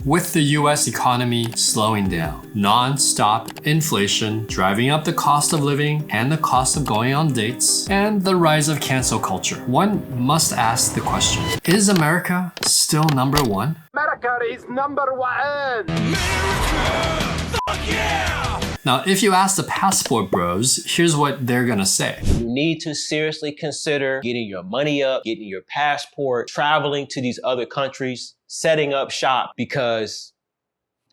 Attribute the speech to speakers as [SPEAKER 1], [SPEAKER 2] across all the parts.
[SPEAKER 1] With the US economy slowing down, non-stop inflation driving up the cost of living and the cost of going on dates, and the rise of cancel culture, one must ask the question, is America still number one?
[SPEAKER 2] America is number one!
[SPEAKER 3] America! Fuck yeah!
[SPEAKER 1] Now, if you ask the passport bros, here's what they're gonna say.
[SPEAKER 4] You need to seriously consider getting your money up, getting your passport, traveling to these other countries, setting up shop, because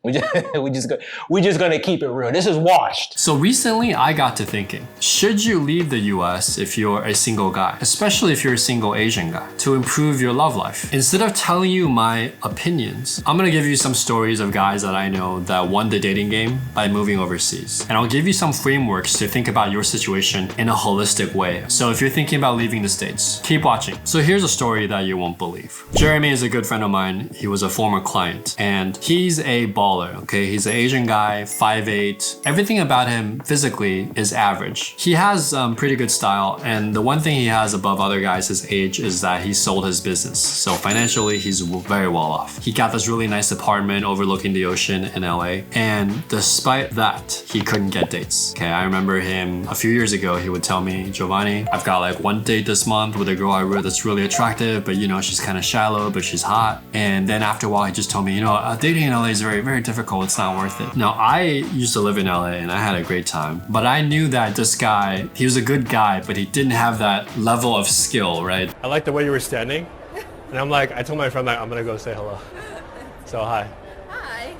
[SPEAKER 4] we're just gonna keep it real. This is washed.
[SPEAKER 1] So recently I got to thinking, should you leave the US if you're a single guy, especially if you're a single Asian guy, to improve your love life? Instead of telling you my opinions, I'm gonna give you some stories of guys that I know that won the dating game by moving overseas. And I'll give you some frameworks to think about your situation in a holistic way. So if you're thinking about leaving the States, keep watching. So here's a story that you won't believe. Jeremy is a good friend of mine. He was a former client and he's a baller. Okay, he's an Asian guy, 5'8". Everything about him physically is average. He has pretty good style, and the one thing he has above other guys his age is that he sold his business. So financially, he's very well off. He got this really nice apartment overlooking the ocean in LA, and despite that, he couldn't get dates. Okay, I remember him a few years ago, he would tell me, Giovanni, I've got like one date this month with a girl that's really attractive, but you know, she's kind of shallow, but she's hot. And then after a while, he just told me, you know, dating in LA is very, very difficult. It's not worth it. Now, I used to live in LA and I had a great time, but I knew that this guy, he was a good guy, but he didn't have that level of skill, right?
[SPEAKER 5] I like the way you were standing. And I'm like, I told my friend, like, I'm gonna go say hello. So hi.
[SPEAKER 6] Hi.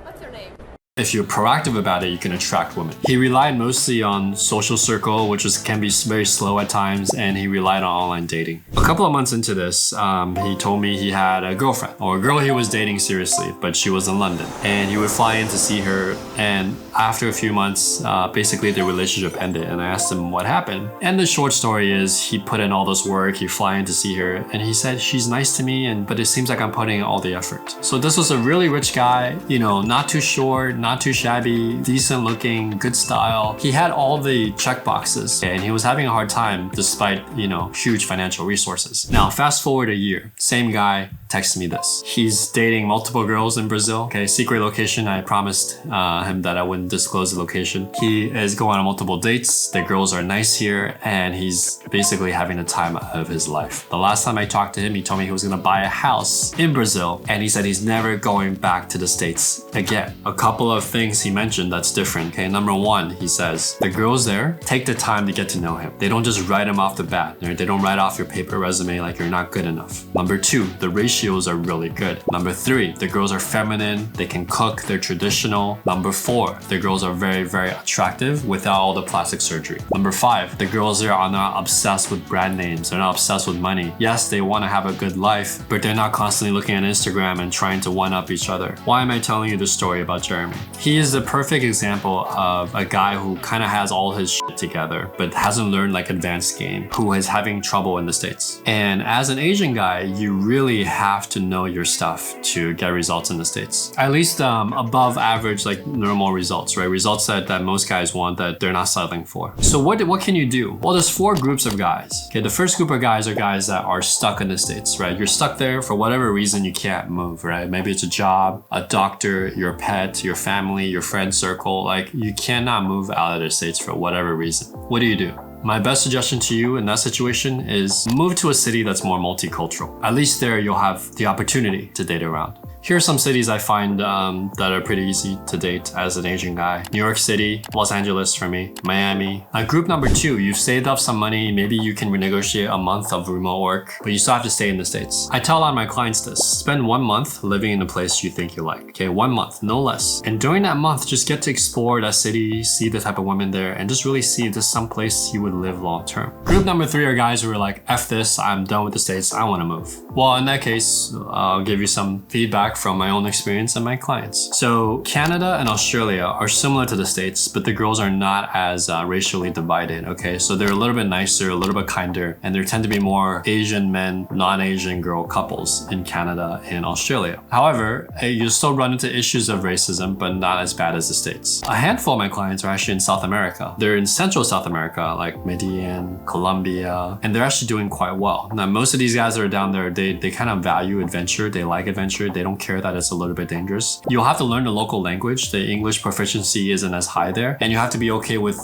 [SPEAKER 6] What's your name?
[SPEAKER 1] If you're proactive about it, you can attract women. He relied mostly on social circle, which can be very slow at times, and he relied on online dating. A couple of months into this, he told me he had a girlfriend, or a girl he was dating seriously, but she was in London. And he would fly in to see her, and after a few months, basically the relationship ended, and I asked him what happened. And the short story is, he put in all this work, he fly in to see her, and he said, she's nice to me, but it seems like I'm putting in all the effort. So this was a really rich guy, you know, not too short, not too shabby, decent looking, good style. He had all the check boxes and he was having a hard time despite, you know, huge financial resources. Now, fast forward a year, same guy texts me this. He's dating multiple girls in Brazil. Okay, secret location. I promised him that I wouldn't disclose the location. He is going on multiple dates. The girls are nice here and he's basically having the time of his life. The last time I talked to him, he told me he was gonna buy a house in Brazil and he said he's never going back to the States again. A couple of things he mentioned that's different. Okay, number one, he says the girls there take the time to get to know him. They don't just write him off the bat. They don't write off your paper resume like you're not good enough. Number two, the ratios are really good. Number three, the girls are feminine. They can cook. They're traditional. Number four, the girls are very, very attractive without all the plastic surgery. Number five, the girls there are not obsessed with brand names. They're not obsessed with money. Yes, they want to have a good life, but they're not constantly looking at Instagram and trying to one-up each other. Why am I telling you this story about Jeremy? He is the perfect example of a guy who kind of has all his shit together, but hasn't learned like advanced game, who is having trouble in the States. And as an Asian guy, you really have to know your stuff to get results in the States. At least above average, like normal results, right? Results that most guys want that they're not settling for. So what can you do? Well, there's four groups of guys. Okay, the first group of guys are guys that are stuck in the States, right? You're stuck there for whatever reason, you can't move, right? Maybe it's a job, a doctor, your pet, your family, your friend circle. Like, you cannot move out of the States for whatever reason. What do? My best suggestion to you in that situation is move to a city that's more multicultural. At least there you'll have the opportunity to date around. Here are some cities I find that are pretty easy to date as an Asian guy. New York City, Los Angeles for me, Miami. Group number two, you've saved up some money. Maybe you can renegotiate a month of remote work, but you still have to stay in the States. I tell a lot of my clients this. Spend 1 month living in a place you think you like. Okay, 1 month, no less. And during that month, just get to explore that city, see the type of women there, and just really see if there's some place you would live long term. Group number three are guys who are like, F this, I'm done with the States, I want to move. Well, in that case, I'll give you some feedback from my own experience and my clients. So Canada and Australia are similar to the States, but the girls are not as racially divided, okay? So they're a little bit nicer, a little bit kinder, and there tend to be more Asian men, non-Asian girl couples in Canada and Australia. However, you still run into issues of racism, but not as bad as the States. A handful of my clients are actually in South America. They're in Central South America, like Medellin, Colombia, and they're actually doing quite well. Now, most of these guys that are down there, they kind of value adventure. They like adventure. They don't care that it's a little bit dangerous. You'll have to learn the local language. The English proficiency isn't as high there. And you have to be okay with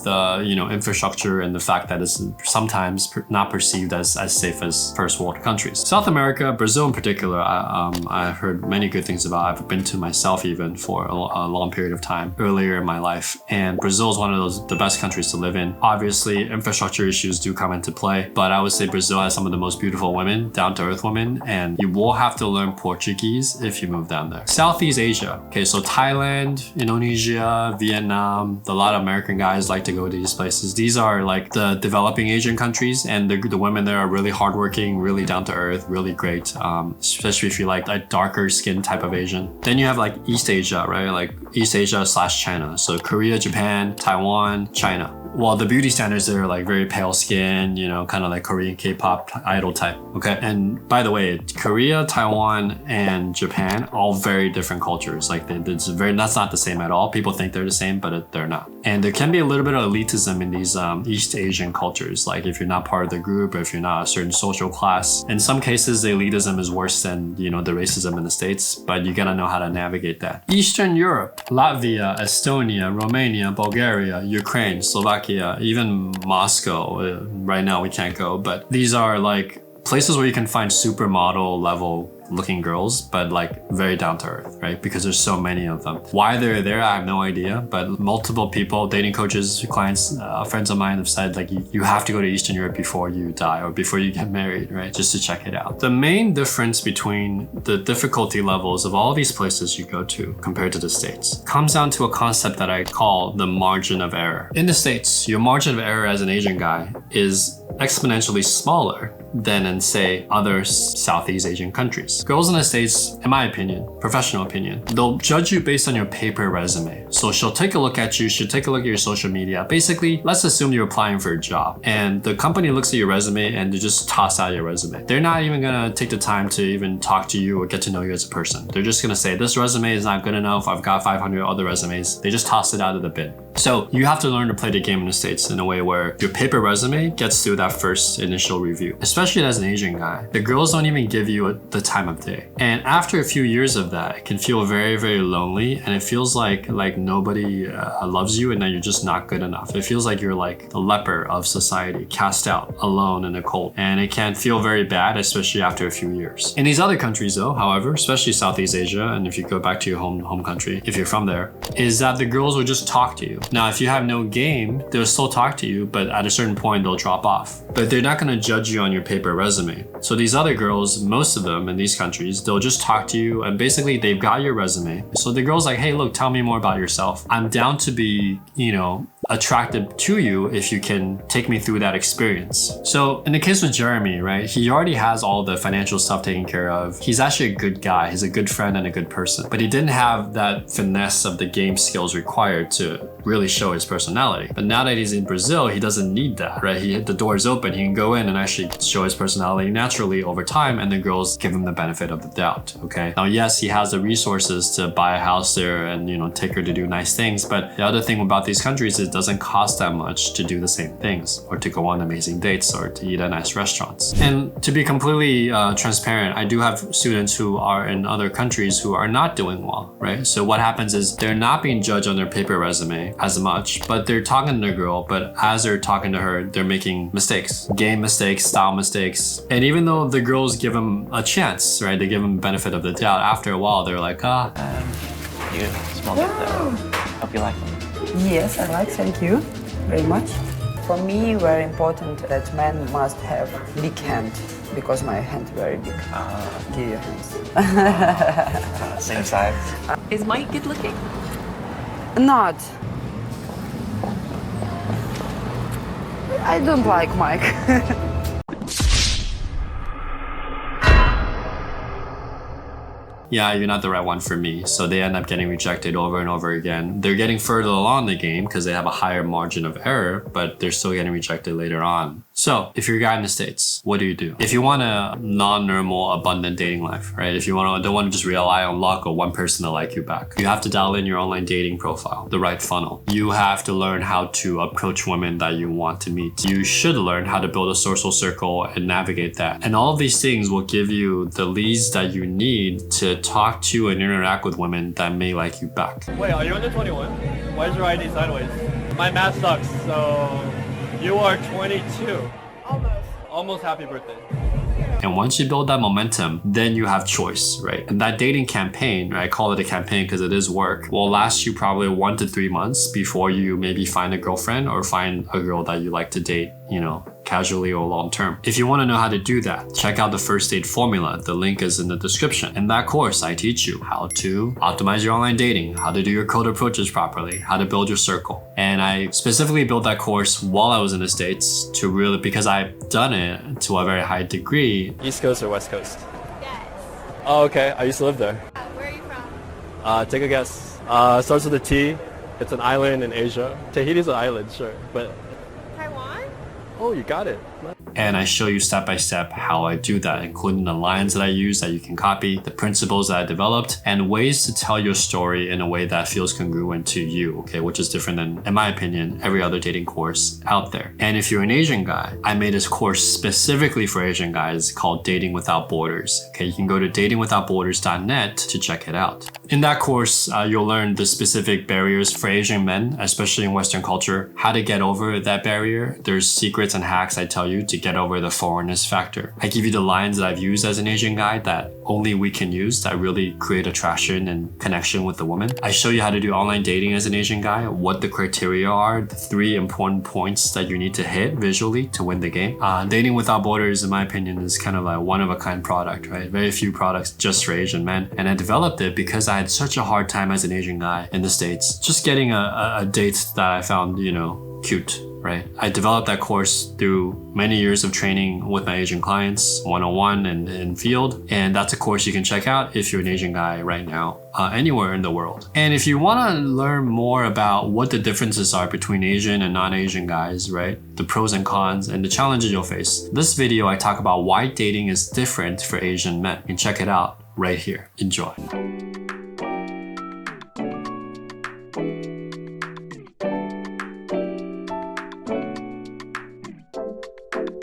[SPEAKER 1] infrastructure and the fact that it's sometimes not perceived as safe as first world countries. South America, Brazil in particular, I've heard many good things about. I've been to myself even for a long period of time earlier in my life. And Brazil is one of the best countries to live in. Obviously, infrastructure issues do come into play, but I would say Brazil has some of the most beautiful women, down-to-earth women, and you will have to learn Portuguese if you move down there. Southeast Asia. Okay, so Thailand, Indonesia, Vietnam, a lot of American guys like to go to these places. These are like the developing Asian countries, and the women there are really hardworking, really down-to-earth, really great, especially if you like a darker skin type of Asian. Then you have like East Asia, right? Like East Asia / China. So Korea, Japan, Taiwan, China. Well, the beauty standards there are like very pale skin, kind of like Korean K-pop idol type, okay? And by the way, Korea, Taiwan, and Japan, all very different cultures. Like that's not the same at all. People think they're the same, but they're not. And there can be a little bit of elitism in these East Asian cultures. Like if you're not part of the group, or if you're not a certain social class. In some cases, the elitism is worse than, the racism in the States, but you gotta know how to navigate that. Eastern Europe, Latvia, Estonia, Romania, Bulgaria, Ukraine, Slovakia, even Moscow. Right now we can't go, but these are like places where you can find supermodel level looking girls, but like very down to earth, right? Because there's so many of them. Why they're there, I have no idea, but multiple people, dating coaches, clients, friends of mine have said like you have to go to Eastern Europe before you die or before you get married, right? Just to check it out. The main difference between the difficulty levels of all these places you go to compared to the States comes down to a concept that I call the margin of error. In the States, your margin of error as an Asian guy is exponentially smaller than in, say, other Southeast Asian countries. Girls in the States, in my opinion, professional opinion, they'll judge you based on your paper resume. So she'll take a look at you, she'll take a look at your social media. Basically, let's assume you're applying for a job and the company looks at your resume and they just toss out your resume. They're not even gonna take the time to even talk to you or get to know you as a person. They're just gonna say, this resume is not good enough, I've got 500 other resumes. They just toss it out of the bin. So you have to learn to play the game in the States in a way where your paper resume gets through that first initial review. Especially as an Asian guy, the girls don't even give you the time of day. And after a few years of that, it can feel very, very lonely, and it feels like nobody loves you and that you're just not good enough. It feels like you're like the leper of society, cast out, alone in the cold. And it can feel very bad, especially after a few years. In these other countries though, however, especially Southeast Asia, and if you go back to your home country, if you're from there, is that the girls will just talk to you. Now, if you have no game, they'll still talk to you, but at a certain point, they'll drop off. But they're not gonna judge you on your paper resume. So these other girls, most of them in these countries, they'll just talk to you and basically they've got your resume. So the girl's like, hey, look, tell me more about yourself. I'm down to be, attracted to you if you can take me through that experience. So in the case with Jeremy, right, he already has all the financial stuff taken care of. He's actually a good guy. He's a good friend and a good person, but he didn't have that finesse of the game skills required to really show his personality. But now that he's in Brazil, he doesn't need that, right? The door is open. He can go in and actually show his personality naturally over time, and the girls give him the benefit of the doubt, okay? Now, yes, he has the resources to buy a house there and, take her to do nice things, but the other thing about these countries is it doesn't cost that much to do the same things or to go on amazing dates or to eat at nice restaurants. And to be completely transparent, I do have students who are in other countries who are not doing well, right? So what happens is they're not being judged on their paper resume as much, but they're talking to the girl, but as they're talking to her, they're making mistakes, game mistakes, style mistakes. And even though the girls give them a chance, right? They give them benefit of the doubt. After a while, they're like,
[SPEAKER 7] You smell good though. Hope you like them.
[SPEAKER 8] Yes, I like, thank you very much. For me, very important that man must have big hand, because my hand very big. Give your hands.
[SPEAKER 7] Same size.
[SPEAKER 6] Is Mike good looking?
[SPEAKER 8] Not. I don't like Mike.
[SPEAKER 1] yeah, you're not the right one for me. So they end up getting rejected over and over again. They're getting further along the game because they have a higher margin of error, but they're still getting rejected later on. So if you're a guy in the States, what do you do? If you want a non-normal, abundant dating life, right? If you don't want to just rely on luck or one person to like you back, you have to dial in your online dating profile, the right funnel. You have to learn how to approach women that you want to meet. You should learn how to build a social circle and navigate that. And all of these things will give you the leads that you need to talk to and interact with women that may like you back.
[SPEAKER 5] Wait, are you under 21? Why is your ID sideways? My math sucks, so you are 22. Almost happy birthday.
[SPEAKER 1] And once you build that momentum, then you have choice, right? And that dating campaign, right, I call it a campaign because it is work, will last you probably 1 to 3 months before you maybe find a girlfriend or find a girl that you like to date, casually or long term. If you want to know how to do that, check out the First Date Formula. The link is in the description. In that course, I teach you how to optimize your online dating, how to do your cold approaches properly, how to build your circle. And I specifically built that course while I was in the States because I've done it to a very high degree.
[SPEAKER 5] East Coast or West Coast?
[SPEAKER 6] Yes.
[SPEAKER 5] Oh, okay. I used to live there.
[SPEAKER 6] Where are you from?
[SPEAKER 5] Take a guess. Starts with a T. It's an island in Asia. Tahiti's an island, sure, but...
[SPEAKER 6] Taiwan?
[SPEAKER 5] Oh, you got it.
[SPEAKER 1] And I show you step by step how I do that, including the lines that I use that you can copy, the principles that I developed, and ways to tell your story in a way that feels congruent to you, okay, which is different than, in my opinion, every other dating course out there. And if you're an Asian guy, I made this course specifically for Asian guys called Dating Without Borders. Okay, you can go to datingwithoutborders.net to check it out. In that course, you'll learn the specific barriers for Asian men, especially in Western culture, how to get over that barrier. There's secrets and hacks I tell you to get over the foreignness factor. I give you the lines that I've used as an Asian guy that only we can use that really create attraction and connection with the woman. I show you how to do online dating as an Asian guy, what the criteria are, the 3 important points that you need to hit visually to win the game. Dating Without Borders, in my opinion, is kind of a one-of-a-kind product, right? Very few products just for Asian men. And I developed it because I had such a hard time as an Asian guy in the States, just getting a date that I found, cute. Right? I developed that course through many years of training with my Asian clients, one-on-one and in field. And that's a course you can check out if you're an Asian guy right now, anywhere in the world. And if you want to learn more about what the differences are between Asian and non-Asian guys, right? The pros and cons and the challenges you'll face. This video, I talk about why dating is different for Asian men. You can check it out right here. Enjoy.